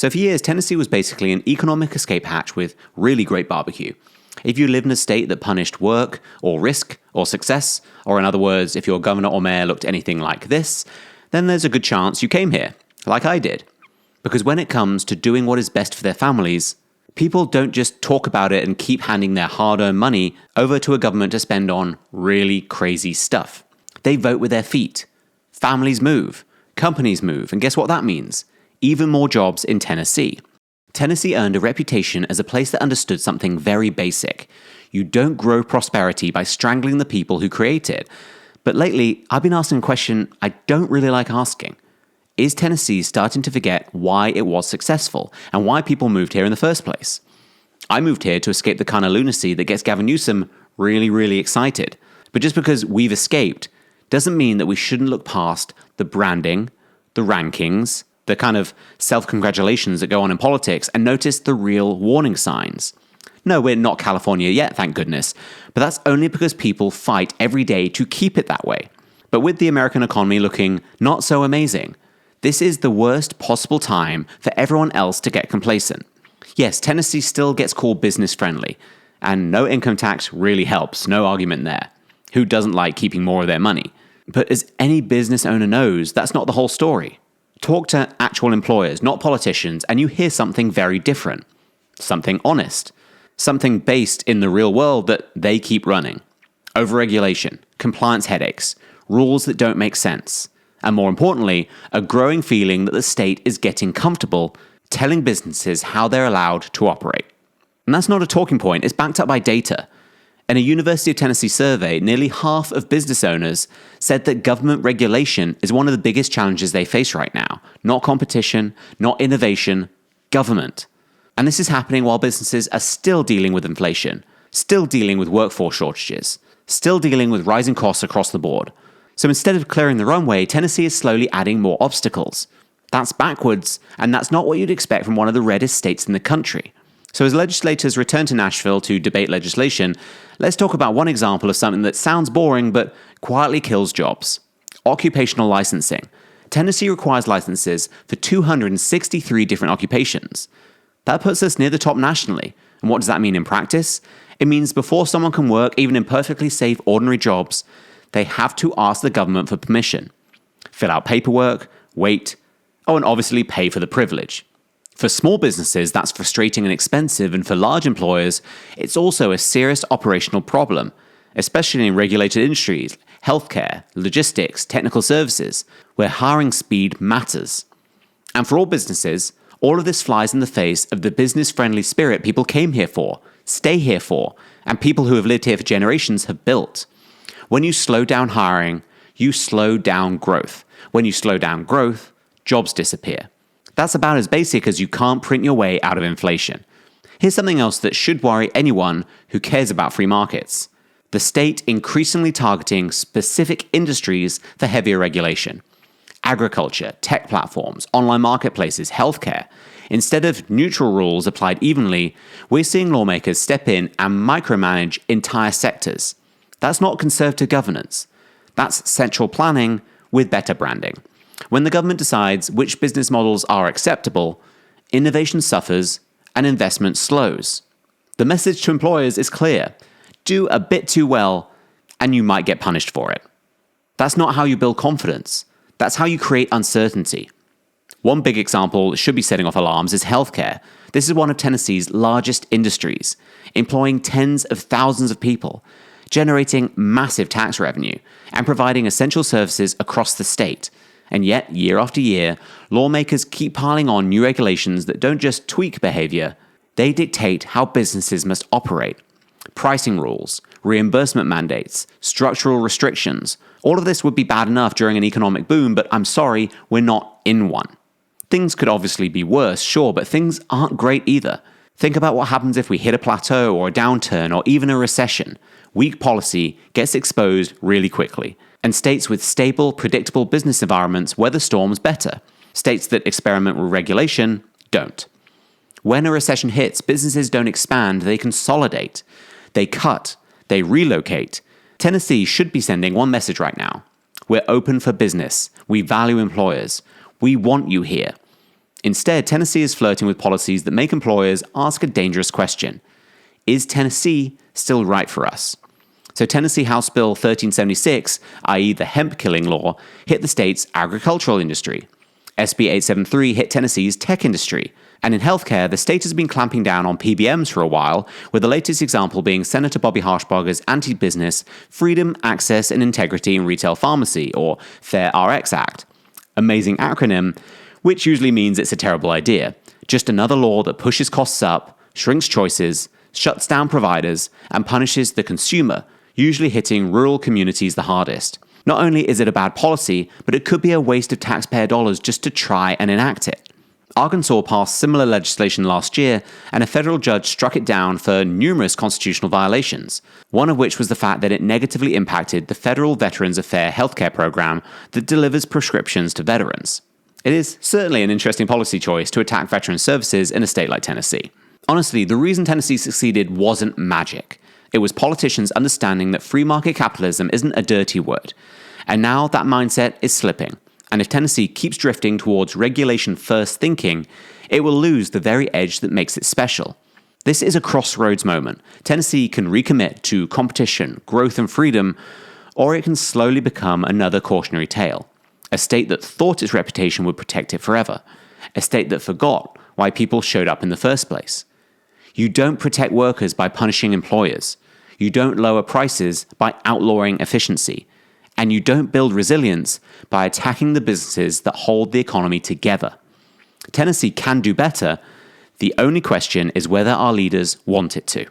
So for years, Tennessee was basically an economic escape hatch with really great barbecue. If you lived in a state that punished work, or risk, or success, or in other words, if your governor or mayor looked anything like this, then there's a good chance you came here, like I did. Because when it comes to doing what is best for their families, people don't just talk about it and keep handing their hard-earned money over to a government to spend on really crazy stuff. They vote with their feet. Families move. Companies move. And guess what that means? Even more jobs in Tennessee. Tennessee earned a reputation as a place that understood something very basic. You don't grow prosperity by strangling the people who create it. But lately, I've been asking a question I don't really like asking. Is Tennessee starting to forget why it was successful and why people moved here in the first place? I moved here to escape the kind of lunacy that gets Gavin Newsom really, really excited. But just because we've escaped doesn't mean that we shouldn't look past the branding, the rankings, the kind of self-congratulations that go on in politics and notice the real warning signs. No, we're not California yet, thank goodness, but that's only because people fight every day to keep it that way. But with the American economy looking not so amazing, this is the worst possible time for everyone else to get complacent. Yes, Tennessee still gets called business-friendly, and no income tax really helps, no argument there. Who doesn't like keeping more of their money? But as any business owner knows, that's not the whole story. Talk to actual employers, not politicians, and you hear something very different. Something honest. Something based in the real world that they keep running. Overregulation, compliance headaches, rules that don't make sense. And more importantly, a growing feeling that the state is getting comfortable telling businesses how they're allowed to operate. And that's not a talking point, it's backed up by data. In a University of Tennessee survey, nearly half of business owners said that government regulation is one of the biggest challenges they face right now. Not competition, not innovation, government. And this is happening while businesses are still dealing with inflation, still dealing with workforce shortages, still dealing with rising costs across the board. So instead of clearing the runway, Tennessee is slowly adding more obstacles. That's backwards, and that's not what you'd expect from one of the reddest states in the country. So as legislators return to Nashville to debate legislation, let's talk about one example of something that sounds boring but quietly kills jobs. Occupational licensing. Tennessee requires licenses for 263 different occupations. That puts us near the top nationally. And what does that mean in practice? It means before someone can work, even in perfectly safe ordinary jobs, they have to ask the government for permission. Fill out paperwork, wait, and obviously pay for the privilege. For small businesses, that's frustrating and expensive, and for large employers, it's also a serious operational problem, especially in regulated industries, healthcare, logistics, technical services, where hiring speed matters. And for all businesses, all of this flies in the face of the business-friendly spirit people came here for, stay here for, and people who have lived here for generations have built. When you slow down hiring, you slow down growth. When you slow down growth, jobs disappear. That's about as basic as you can't print your way out of inflation. Here's something else that should worry anyone who cares about free markets. The state increasingly targeting specific industries for heavier regulation. Agriculture, tech platforms, online marketplaces, healthcare. Instead of neutral rules applied evenly, we're seeing lawmakers step in and micromanage entire sectors. That's not conservative governance. That's central planning with better branding. When the government decides which business models are acceptable, innovation suffers and investment slows. The message to employers is clear. Do a bit too well, and you might get punished for it. That's not how you build confidence. That's how you create uncertainty. One big example that should be setting off alarms is healthcare. This is one of Tennessee's largest industries, employing tens of thousands of people, generating massive tax revenue, and providing essential services across the state. And yet, year after year, lawmakers keep piling on new regulations that don't just tweak behavior, they dictate how businesses must operate. Pricing rules, reimbursement mandates, structural restrictions. All of this would be bad enough during an economic boom, but I'm sorry, we're not in one. Things could obviously be worse, sure, but things aren't great either. Think about what happens if we hit a plateau or a downturn or even a recession. Weak policy gets exposed really quickly. And states with stable, predictable business environments weather storms better. States that experiment with regulation don't. When a recession hits, businesses don't expand, they consolidate. They cut. They relocate. Tennessee should be sending one message right now. We're open for business. We value employers. We want you here. Instead, Tennessee is flirting with policies that make employers ask a dangerous question. Is Tennessee still right for us? So Tennessee House Bill 1376, i.e. the hemp killing law, hit the state's agricultural industry. SB 873 hit Tennessee's tech industry. And in healthcare, the state has been clamping down on PBMs for a while, with the latest example being Senator Bobby Harshbarger's anti-business Freedom, Access, and Integrity in Retail Pharmacy, or Fair RX Act. Amazing acronym, which usually means it's a terrible idea. Just another law that pushes costs up, shrinks choices, shuts down providers, and punishes the consumer, usually hitting rural communities the hardest. Not only is it a bad policy, but it could be a waste of taxpayer dollars just to try and enact it. Arkansas passed similar legislation last year, and a federal judge struck it down for numerous constitutional violations, one of which was the fact that it negatively impacted the federal Veterans Affairs healthcare program that delivers prescriptions to veterans. It is certainly an interesting policy choice to attack veteran services in a state like Tennessee. Honestly, the reason Tennessee succeeded wasn't magic. It was politicians understanding that free market capitalism isn't a dirty word. And now that mindset is slipping. And if Tennessee keeps drifting towards regulation-first thinking, it will lose the very edge that makes it special. This is a crossroads moment. Tennessee can recommit to competition, growth, and freedom, or it can slowly become another cautionary tale. A state that thought its reputation would protect it forever. A state that forgot why people showed up in the first place. You don't protect workers by punishing employers. You don't lower prices by outlawing efficiency. And you don't build resilience by attacking the businesses that hold the economy together. Tennessee can do better. The only question is whether our leaders want it to.